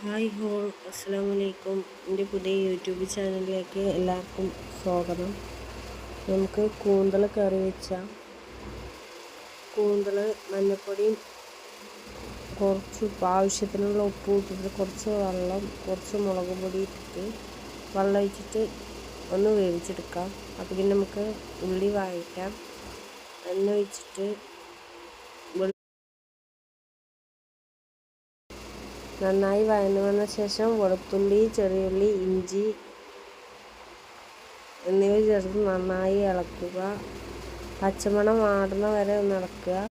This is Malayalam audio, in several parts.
ഹായ് ഹോൾ അസ്സലാമു അലൈക്കും. എൻ്റെ പുതിയ യൂട്യൂബ് ചാനലിലേക്ക് എല്ലാവർക്കും സ്വാഗതം. നമുക്ക് കൂന്തൽ കറി വെച്ചാൽ കൂന്തൽ മഞ്ഞൾപ്പൊടിയും കുറച്ച് ആവശ്യത്തിനുള്ള ഉപ്പ് ഇട്ടിട്ട് കുറച്ച് വെള്ളം കുറച്ച് മുളക് പൊടി ഇട്ടിട്ട് വെള്ളം ഒഴിച്ചിട്ട് ഒന്ന് വേവിച്ചെടുക്കാം. അപ്പോൾ നമുക്ക് ഉള്ളി വഴറ്റാം. എണ്ണ ഒഴിച്ചിട്ട് നന്നായി വഴന്നു വന്ന ശേഷം വെളുത്തുള്ളി, ചെറിയുള്ളി, ഇഞ്ചി എന്നിവ ചേർത്ത് നന്നായി ഇളക്കുക. പച്ചമണം മാറുന്ന വരെ ഒന്ന് ഇളക്കുക.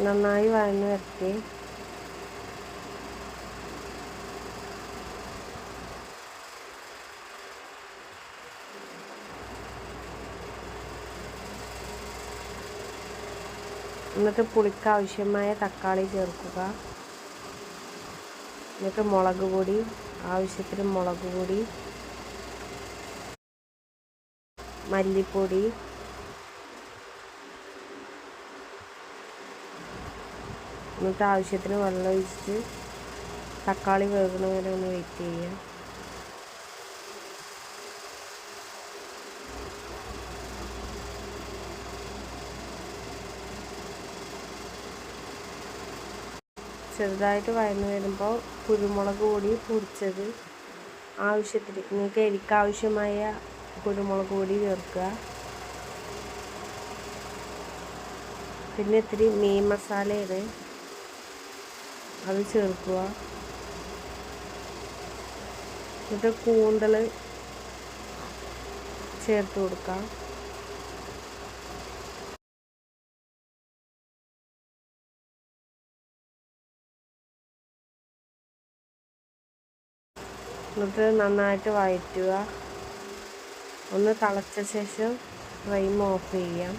നന്നായി വഴന്ന് വരട്ടി എന്നിട്ട് പുളിക്ക് ആവശ്യമായ തക്കാളി ചേർക്കുക. എന്നിട്ട് മുളക് പൊടി, ആവശ്യത്തിന് മുളക് പൊടി, മല്ലിപ്പൊടി, എന്നിട്ട് ആവശ്യത്തിന് വെള്ളം ഒഴിച്ചിട്ട് തക്കാളി വേകുന്ന വരെ ഒന്ന് വെയിറ്റ് ചെയ്യുക. ചെറുതായിട്ട് വഴന്ന് വരുമ്പോൾ കുരുമുളക് പൊടി പൊടിച്ചത് ആവശ്യത്തിന് നിങ്ങൾക്ക് എരിക്കാവശ്യമായ കുരുമുളക് പൊടി ചേർക്കുക. പിന്നെ ഇത്തിരി മീൻ മസാലയാണ്, അത് ചേർക്കുക. എന്നിട്ട് കൂന്തൽ ചേർത്ത് കൊടുക്കാം. എന്നിട്ട് നന്നായിട്ട് വഴറ്റുക. ഒന്ന് തിളച്ച ശേഷം ഫ്ലെയിം ഓഫ് ചെയ്യാം.